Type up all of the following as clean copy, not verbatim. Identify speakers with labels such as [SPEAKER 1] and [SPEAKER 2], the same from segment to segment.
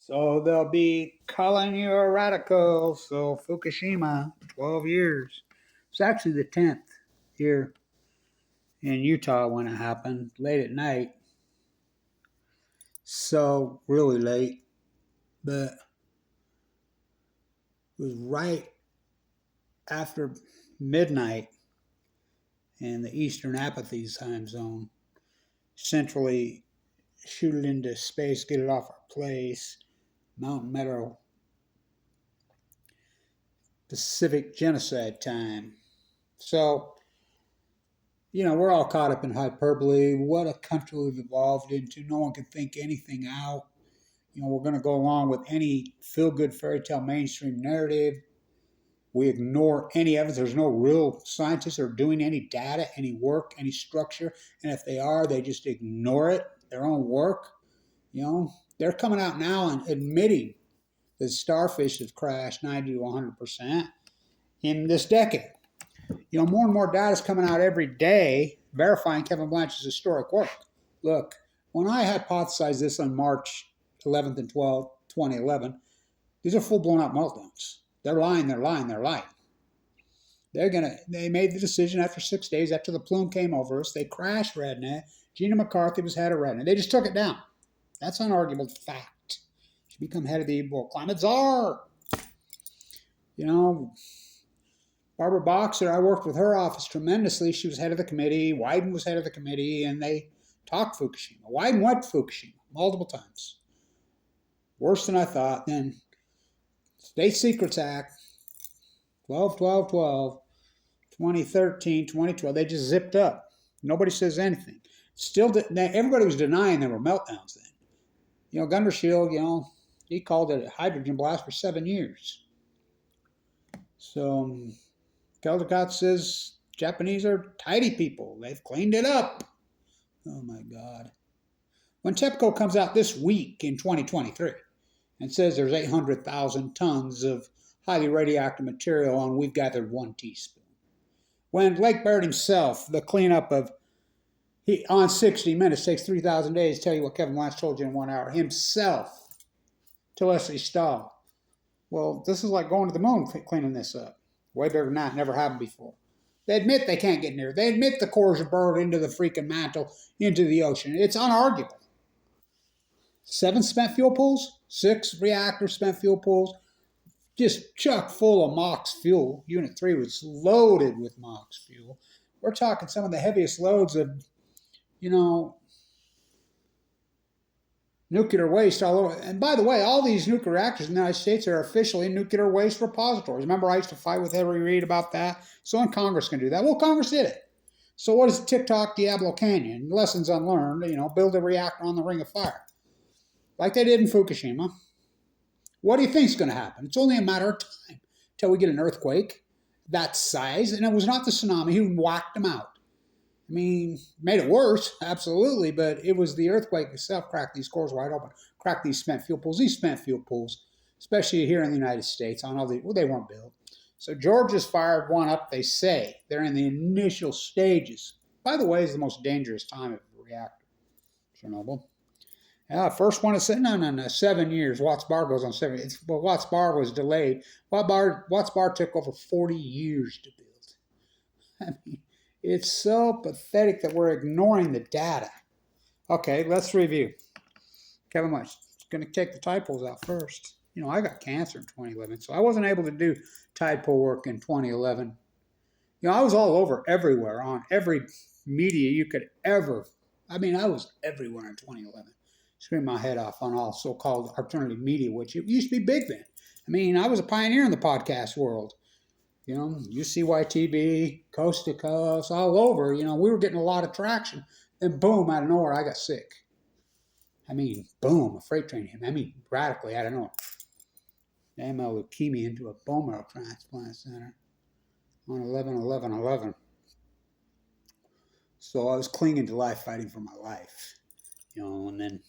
[SPEAKER 1] So they'll be calling you a radical. So Fukushima, 12 years. It's actually the 10th here in Utah when it happened, late at night. So really late, but it was right after midnight in the Eastern Apathy time zone. Centrally shoot it into space, get it off our place. Mountain Meadow Pacific genocide time. So, we're all caught up in hyperbole. What a country we've evolved into. No one can think anything out. We're going to go along with any feel good fairy tale mainstream narrative. We ignore any evidence. There's no real scientists that are doing any data, any work, any structure. And if they are, they just ignore it, their own work. They're coming out now and admitting that starfish have crashed 90 to 100% in this decade. More and more data is coming out every day verifying Kevin Blanch's historic work. Look, when I hypothesized this on March 11th and 12th, 2011, these are full blown out meltdowns. They're lying. They made the decision after 6 days after the plume came over us. They crashed RadNet. Gina McCarthy was head of RadNet. They just took it down. That's unarguable fact. She become head of the climate czar. Barbara Boxer, I worked with her office tremendously. She was head of the committee. Wyden was head of the committee, and they talked Fukushima. Wyden went to Fukushima multiple times. Worse than I thought. Then State Secrets Act, 12, 2013, 2012, they just zipped up. Nobody says anything. Everybody was denying there were meltdowns then. Gundershield, he called it a hydrogen blast for 7 years. So Caldecott says Japanese are tidy people. They've cleaned it up. Oh my God. When TEPCO comes out this week in 2023 and says there's 800,000 tons of highly radioactive material and we've gathered 1 teaspoon. When Lake Barrett himself, the cleanup of, on 60 Minutes takes 3,000 days to tell you what Kevin Blanch told you in 1 hour himself to Leslie Stahl. Well, this is like going to the moon cleaning this up. Way bigger than that, never happened before. They admit they can't get near. They admit the cores are burned into the freaking mantle, into the ocean. It's unarguable. 7 spent fuel pools, 6 reactor spent fuel pools, just chock full of MOX fuel. Unit 3 was loaded with MOX fuel. We're talking some of the heaviest loads of, nuclear waste all over. And by the way, all these nuclear reactors in the United States are officially nuclear waste repositories. Remember, I used to fight with Henry Reid about that? So when Congress can do that. Well, Congress did it. So what is TikTok Diablo Canyon? Lessons unlearned, build a reactor on the ring of fire. Like they did in Fukushima. What do you think is going to happen? It's only a matter of time until we get an earthquake that size. And it was not the tsunami who whacked them out. Made it worse, absolutely, but it was the earthquake itself cracked these cores wide open, cracked these spent fuel pools. These spent fuel pools, especially here in the United States, they weren't built. So Georgia's fired one up, they say. They're in the initial stages. By the way, it's the most dangerous time of a reactor, Chernobyl. First one is said, no, 7 years. Watts Bar goes on 7 years. Well, Watts Bar was delayed. Watts Bar took over 40 years to build. It's so pathetic that we're ignoring the data. Okay, let's review. Kevin Blanch is going to take the tide pools out first. I got cancer in 2011, so I wasn't able to do tide pool work in 2011. I was all over everywhere, on every media you could ever. I was everywhere in 2011. Screaming my head off on all so-called alternative media, which it used to be big then. I was a pioneer in the podcast world. UCY TV, coast to coast, all over. We were getting a lot of traction. Then boom, out of nowhere, I got sick. Boom, a freight train hit. Radically out of nowhere. AML leukemia into a bone marrow transplant center on 11/11/11. So I was clinging to life, fighting for my life. And then,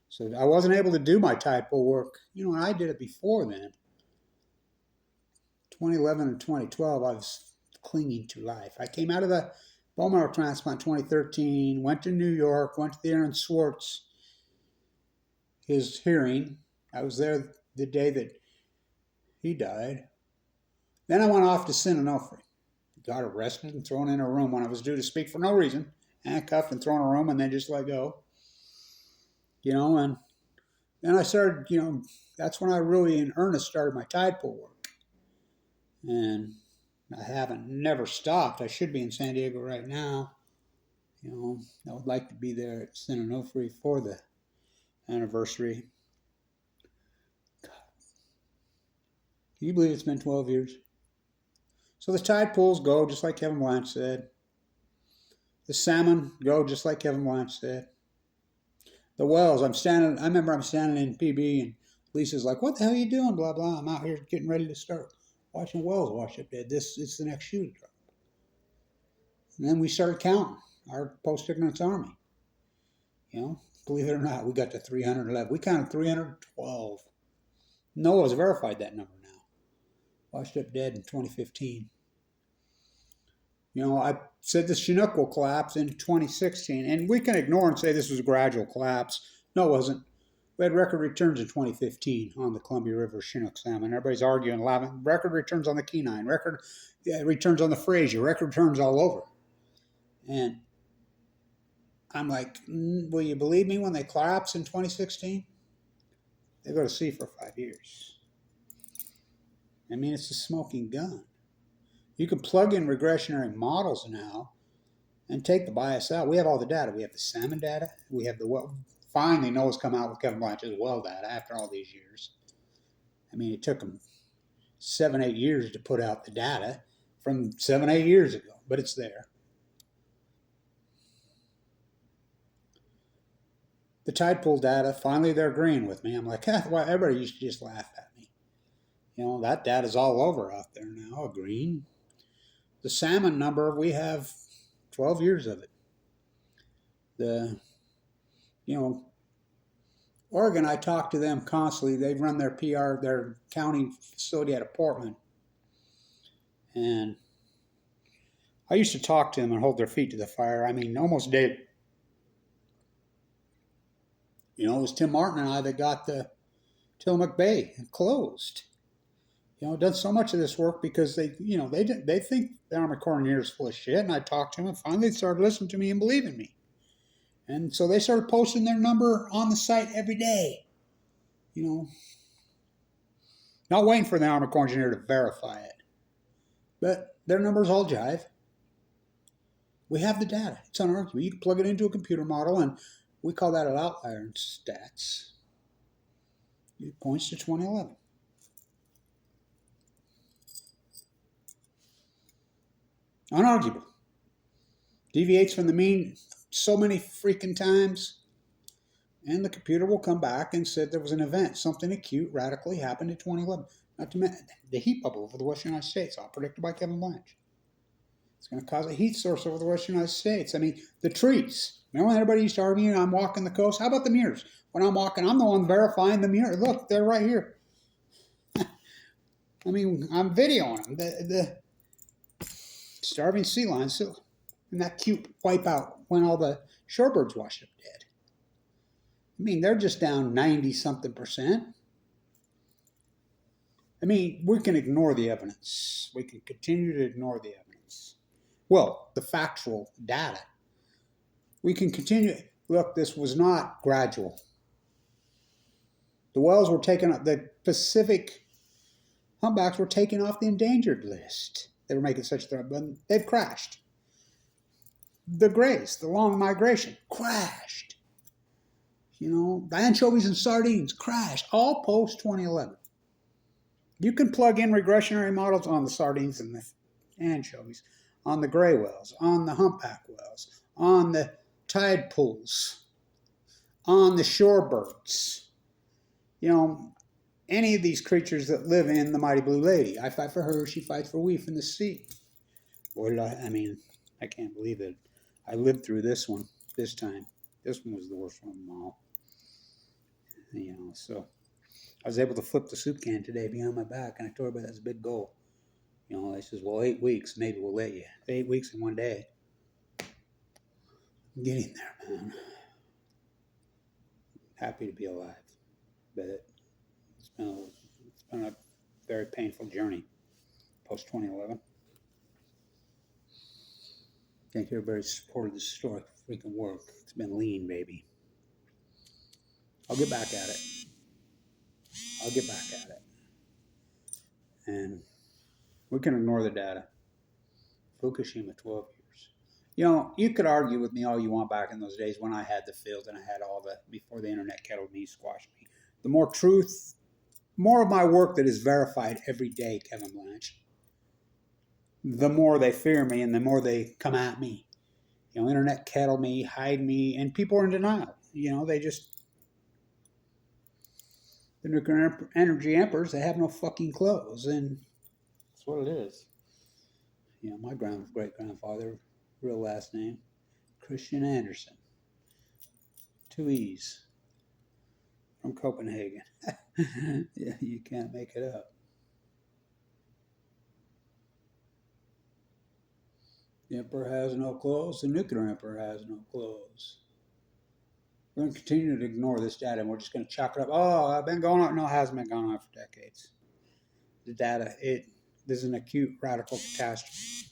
[SPEAKER 1] so I wasn't able to do my tide pool work. And I did it before then. 2011 and 2012, I was clinging to life. I came out of the bone marrow transplant in 2013, went to New York, went to the Aaron Swartz, his hearing, I was there the day that he died. Then I went off to San Onofre. Got arrested and thrown in a room when I was due to speak for no reason. Handcuffed and thrown in a room and then just let go. And then I started, that's when I really in earnest started my tide pool work. And I haven't never stopped. I should be in San Diego right now. I would like to be there at San Onofre for the anniversary. God. Can you believe it's been 12 years? So the tide pools go just like Kevin Blanch said. The salmon go just like Kevin Blanch said. The wells, I remember I'm standing in PB and Lisa's like, what the hell are you doing? Blah, blah. I'm out here getting ready to start watching wells wash up dead. It's the next shoe to drop. And then we started counting our post-ignorance army. Believe it or not, we got to 311. We counted 312. NOAA's verified that number now. Washed up dead in 2015. I said the Chinook will collapse in 2016, and we can ignore and say this was a gradual collapse. No, it wasn't. We had record returns in 2015 on the Columbia River Chinook salmon. Everybody's arguing, laughing. Record returns on the Kenai, record returns on the Fraser, record returns all over. And I'm like, will you believe me when they collapse in 2016? They go to sea for 5 years. It's a smoking gun. You can plug in regressionary models now and take the bias out. We have all the data. We have the salmon data. We have the well. Finally, NOAA's come out with Kevin Blanch's well data after all these years. It took them 7-8 years to put out the data from 7-8 years ago, but it's there. The tide pool data, finally they're agreeing with me. I'm like, well, everybody used to just laugh at me. That data's all over out there now, agreeing. The salmon number, we have 12 years of it. Oregon, I talk to them constantly. They run their PR, their county facility out of Portland. And I used to talk to them and hold their feet to the fire. Almost daily. It was Tim Martin and I that got the Tillamook Bay closed. Done so much of this work because they think the Army Corps of Engineers is full of shit. And I talked to them and finally they started listening to me and believing me. And so they started posting their number on the site every day. Not waiting for the Army Corps of Engineers to verify it. But their numbers all jive. We have the data. It's unarguable. You can plug it into a computer model and we call that an outlier in stats. It points to 2011. Unarguable. Deviates from the mean so many freaking times. And the computer will come back and said there was an event, something acute radically happened in 2011. Not to mention the heat bubble over the western United States, all predicted by Kevin Blanch. It's going to cause a heat source over the western United States. The trees. Remember when everybody used to argue, I'm walking the coast? How about the mirrors? When I'm walking, I'm the one verifying the mirror. Look, they're right here. I'm videoing them. The starving sea lions, and that cute wipeout when all the shorebirds washed up dead. They're just down 90-something%. We can ignore the evidence. We can continue to ignore the evidence. Well, the factual data. We can continue. Look, this was not gradual. The whales were taken, the Pacific humpbacks were taken off the endangered list. They were making such threat, but they've crashed. The grays, the long migration, crashed. The anchovies and sardines crashed, all post-2011. You can plug in regressionary models on the sardines and the anchovies, on the gray whales, on the humpback whales, on the tide pools, on the shorebirds. Any of these creatures that live in the mighty blue lady. I fight for her, she fights for we from the sea. Boy, I can't believe it. I lived through this one, this time. This one was the worst one of them all. So I was able to flip the soup can today behind my back, and I told everybody that's a big goal. They says, well, 8 weeks, maybe we'll let you. 8 weeks in 1 day. I'm getting there, man. Happy to be alive. But It's been a very painful journey post 2011. Thank you, everybody supported this historic freaking work. It's been lean, baby. I'll get back at it. I'll get back at it. And we can ignore the data. Fukushima, 12 years. You know, you could argue with me all you want back in those days when I had the field and I had all the, before the internet kettled me, squashed me. The more truth, more of my work that is verified every day, Kevin Blanch, the more they fear me and the more they come at me. You know, internet kettle me, hide me, and people are in denial. You know, they just, the nuclear energy emperors, they have no fucking clothes, and that's what it is. You know, my great-grandfather, real last name, Christian Andersen. 2 E's. From Copenhagen. Yeah, you can't make it up. The emperor has no clothes. The nuclear emperor has no clothes. We're going to continue to ignore this data, and we're just going to chalk it up. Oh, I've been going on. No, it hasn't been going on for decades. The data, this is an acute radical catastrophe.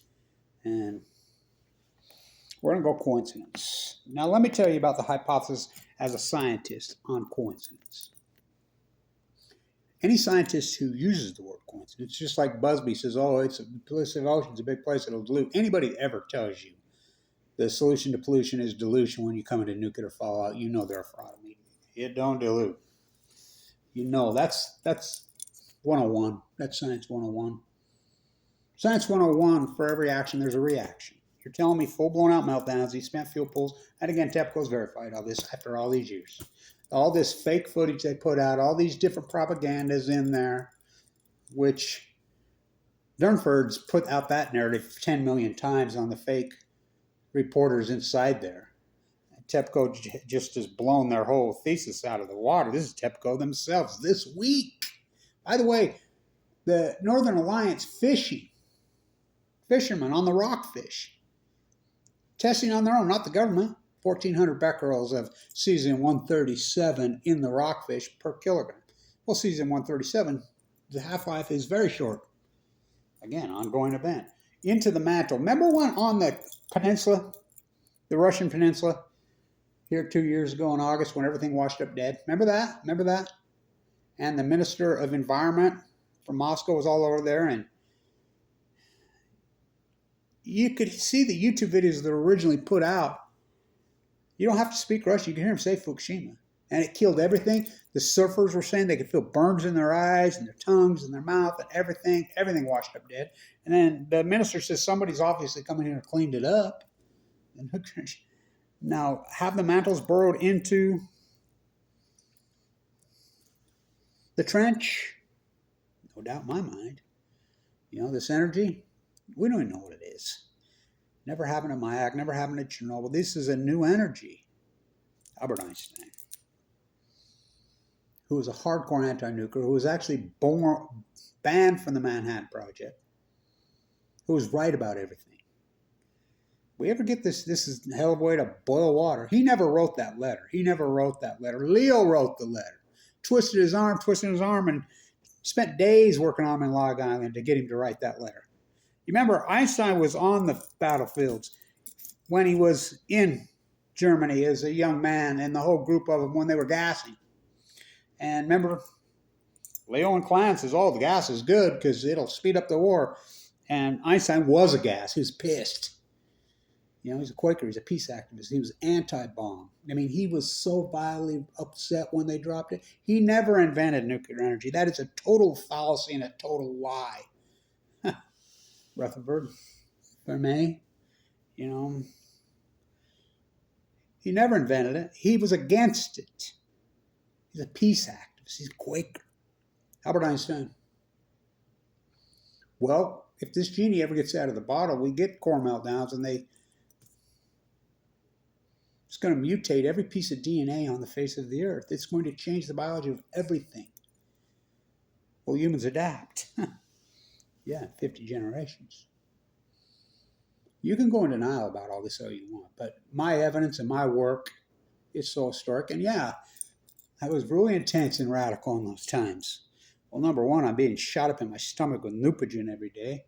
[SPEAKER 1] And we're going to go coincidence. Now, let me tell you about the hypothesis as a scientist on coincidence. Any scientist who uses the word coincidence, just like Busby says, oh, it's a Pacific Ocean's a big place, it'll dilute. Anybody that ever tells you the solution to pollution is dilution when you come into nuclear fallout, you know they're a fraud. I mean, it don't dilute. You know, that's 101. That's science 101. Science 101, for every action, there's a reaction. You're telling me full-blown out meltdowns, these spent fuel pools, and again, TEPCO's verified all this after all these years. All this fake footage they put out, all these different propagandas in there, which Durnford's put out that narrative 10 million times on the fake reporters inside there. TEPCO just has blown their whole thesis out of the water. This is TEPCO themselves this week. By the way, the Northern Alliance fishermen on the rockfish, testing on their own, not the government, 1,400 becquerels of cesium-137 in the rockfish per kilogram. Well, cesium-137, the half-life is very short. Again, ongoing event. Into the mantle. Remember when on the peninsula, the Russian peninsula, here 2 years ago in August when everything washed up dead? Remember that? Remember that? And the Minister of Environment from Moscow was all over there, and you could see the YouTube videos that were originally put out. You don't have to speak Russian. You can hear him say Fukushima. And it killed everything. The surfers were saying they could feel burns in their eyes and their tongues and their mouth and everything. Everything washed up dead. And then the minister says somebody's obviously come in here and cleaned it up. Now, have the mantles burrowed into the trench? No doubt in my mind. You know, this energy, we don't even know what it is. Never happened at Mayak, never happened at Chernobyl. This is a new energy. Albert Einstein, who was a hardcore anti-nuclear, who was actually banned from the Manhattan Project, who was right about everything. We ever get this is a hell of a way to boil water. He never wrote that letter. Leo wrote the letter. Twisted his arm, and spent days working on him in Log Island to get him to write that letter. You remember, Einstein was on the battlefields when he was in Germany as a young man, and the whole group of them when they were gassing. And remember, Leo and Klein says, oh, the gas is good because it'll speed up the war. And Einstein was a gas. He was pissed. You know, he's a Quaker. He's a peace activist. He was anti-bomb. I mean, he was so violently upset when they dropped it. He never invented nuclear energy. That is a total fallacy and a total lie. Rutherford, Fermi, you know, he never invented it. He was against it. He's a peace activist. He's a Quaker. Albert Einstein. Well, if this genie ever gets out of the bottle, we get core meltdowns, and it's going to mutate every piece of DNA on the face of the earth. It's going to change the biology of everything. Well, humans adapt. Yeah, 50 generations. You can go in denial about all this all you want, but my evidence and my work is so historic. And yeah, I was really intense and radical in those times. Well, number one, I'm being shot up in my stomach with Neupogen every day.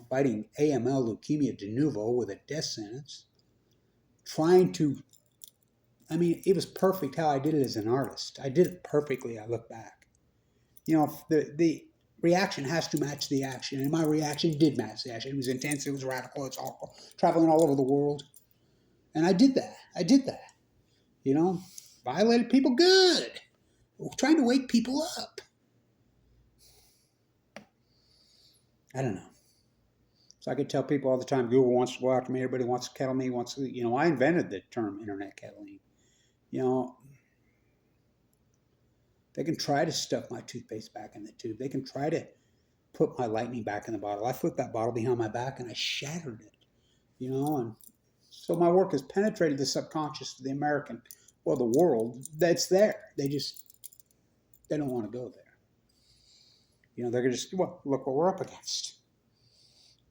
[SPEAKER 1] Fighting AML leukemia de novo with a death sentence. Trying to, it was perfect how I did it as an artist. I did it perfectly, I look back. The reaction has to match the action, and my reaction did match the action. It was intense, it was radical, it's awful, traveling all over the world. And I did that. Violated people good. Trying to wake people up. I don't know. So I could tell people all the time, Google wants to go after me, everybody wants to kettle me, I invented the term internet kettling. They can try to stuff my toothpaste back in the tube. They can try to put my lightning back in the bottle. I flipped that bottle behind my back and I shattered it, and so my work has penetrated the subconscious of the American, or the world that's there. They don't want to go there. They're going to just, look what we're up against.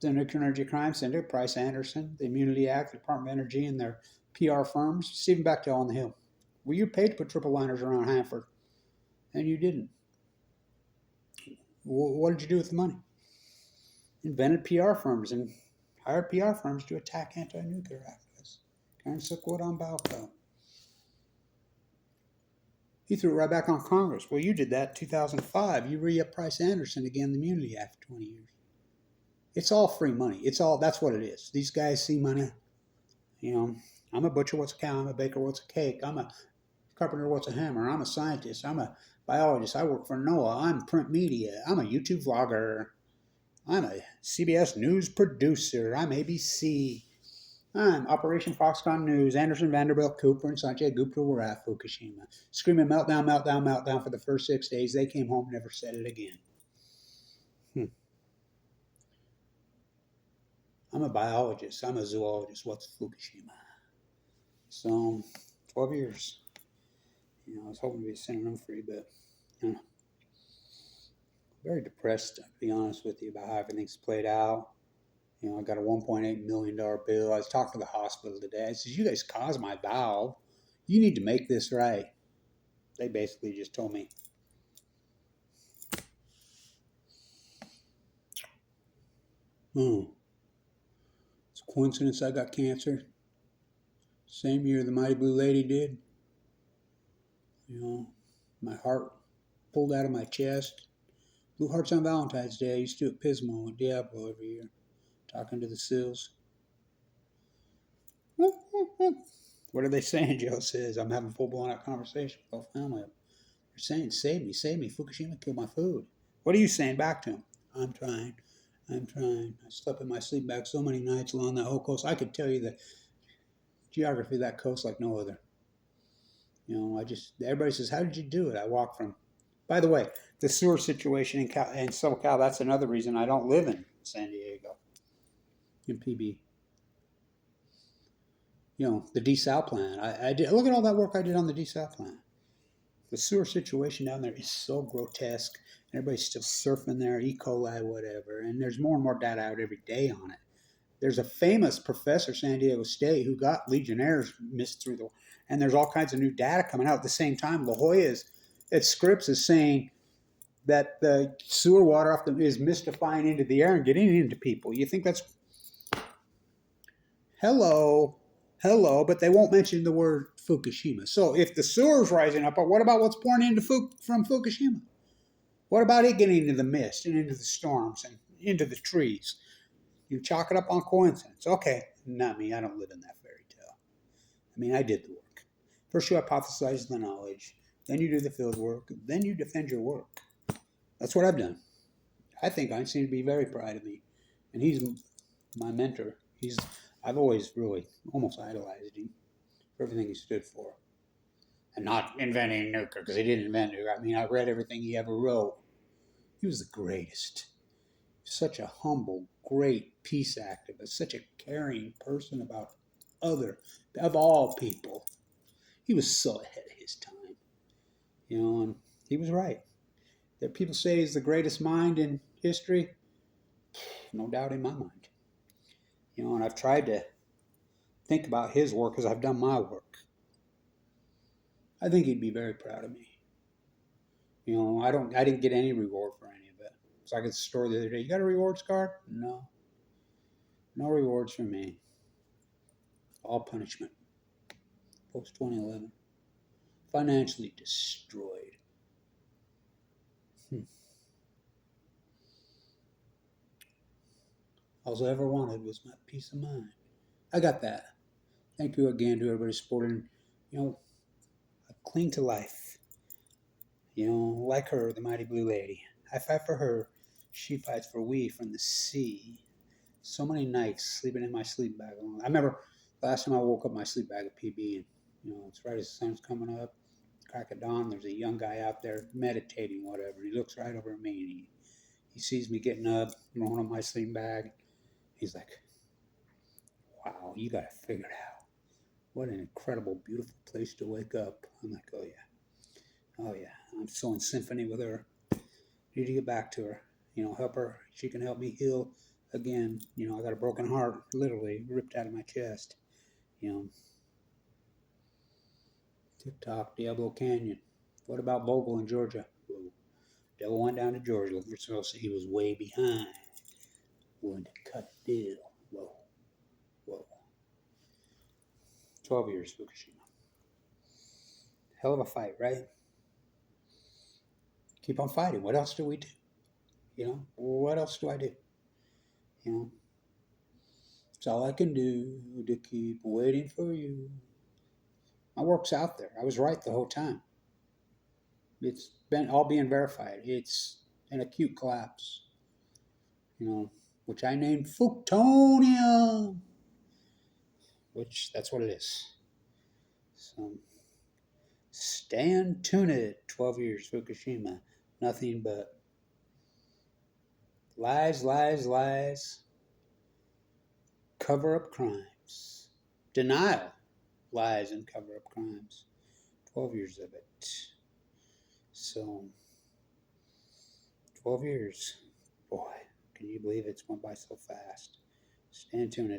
[SPEAKER 1] The Nuclear Energy Crime Center, Price Anderson, the Immunity Act, the Department of Energy, and their PR firms, Stephen Bechtel on the Hill. Well, you paid to put triple liners around Hanford, and you didn't. What did you do with the money? Invented PR firms and hired PR firms to attack anti-nuclear activists. Karen Silkwood on Balco. He threw it right back on Congress. Well, you did that in 2005. You re-up Price Anderson again, the Immunity Act for 20 years. It's all free money. That's what it is. These guys see money. I'm a butcher, what's a cow? I'm a baker, what's a cake? I'm a carpenter, what's a hammer? I'm a scientist. I'm a biologist. I work for NOAA. I'm print media. I'm a YouTube vlogger. I'm a CBS News producer. I'm ABC. I'm Operation Foxconn News. Anderson, Vanderbilt, Cooper, and Sanjay Gupta were at Fukushima. Screaming meltdown, meltdown, meltdown for the first 6 days. They came home, never said it again. I'm a biologist. I'm a zoologist. What's Fukushima? So, 12 years. I was hoping to be a synonym free, but very depressed, to be honest with you, about how everything's played out. I got a $1.8 million bill. I was talking to the hospital today. I said, you guys caused my valve. You need to make this right. They basically just told me, it's a coincidence I got cancer. Same year the Mighty Blue Lady did. My heart pulled out of my chest. Blue Hearts on Valentine's Day. I used to do it Pismo and Diablo every year. Talking to the seals. What are they saying? Joe says, I'm having a full-blown out conversation with the family. They're saying, save me. Fukushima killed my food. What are you saying back to him? I'm trying. I slept in my sleep bag so many nights along that whole coast. I could tell you the geography of that coast like no other. Everybody says, how did you do it? I walked from, by the way, the sewer situation in SoCal, that's another reason I don't live in San Diego, in PB. The desal plant. I did, look at all that work I did on the desal plant. The sewer situation down there is so grotesque. Everybody's still surfing there, E. coli, whatever. And there's more and more data out every day on it. There's a famous professor, San Diego State, who got Legionnaires missed through and there's all kinds of new data coming out at the same time. La Jolla at Scripps is saying that the sewer water is mystifying into the air and getting into people. You think that's hello, but they won't mention the word Fukushima. So if the sewer's rising up, what about what's pouring into from Fukushima? What about it getting into the mist and into the storms and into the trees? You chalk it up on coincidence. Okay, not me. I don't live in that fairy tale. I did the work. First you hypothesize the knowledge, then you do the field work, then you defend your work. That's what I've done. I think Einstein would be very proud of me. And he's my mentor. I've always really almost idolized him for everything he stood for. And not inventing nuclear, because he didn't invent nuclear. I read everything he ever wrote. He was the greatest. Such a humble, great peace activist, such a caring person about of all people. He was so ahead of his time. And he was right. That people say he's the greatest mind in history, no doubt in my mind. And I've tried to think about his work as I've done my work. I think he'd be very proud of me. I didn't get any reward for any of it. So I could store the other day. You got a rewards card? No. No rewards for me. All punishment. Post 2011. Financially destroyed. All I ever wanted was my peace of mind. I got that. Thank you again to everybody supporting. I cling to life. Like her, the mighty blue lady. I fight for her. She fights for we from the sea. So many nights sleeping in my sleep bag. I remember last time I woke up, my sleep bag of PB, and it's right as the sun's coming up, crack of dawn. There's a young guy out there meditating, whatever. And he looks right over at me, and he sees me getting up, throwing up my sleeping bag. He's like, "Wow, you got it figured out. What an incredible, beautiful place to wake up." I'm like, "Oh yeah, oh yeah." I'm so in symphony with her. Need to get back to her. Help her. She can help me heal again. I got a broken heart, literally ripped out of my chest. TikTok, Diablo Canyon. What about Vogel in Georgia? Whoa. Devil went down to Georgia looking for something. He was way behind. Willing to cut a deal. Whoa. Whoa. 12 years, Fukushima. Hell of a fight, right? Keep on fighting. What else do we do? What else do I do? It's all I can do to keep waiting for you. My work's out there. I was right the whole time. It's been all being verified. It's an acute collapse, which I named Fuktonium, which that's what it is. So stand tuned. 12 years, Fukushima. Nothing but lies, lies, lies. Cover up crimes. Denial. Lies and cover up crimes. 12 years of it. So, 12 years. Boy, can you believe it's went by so fast? Stand tuned.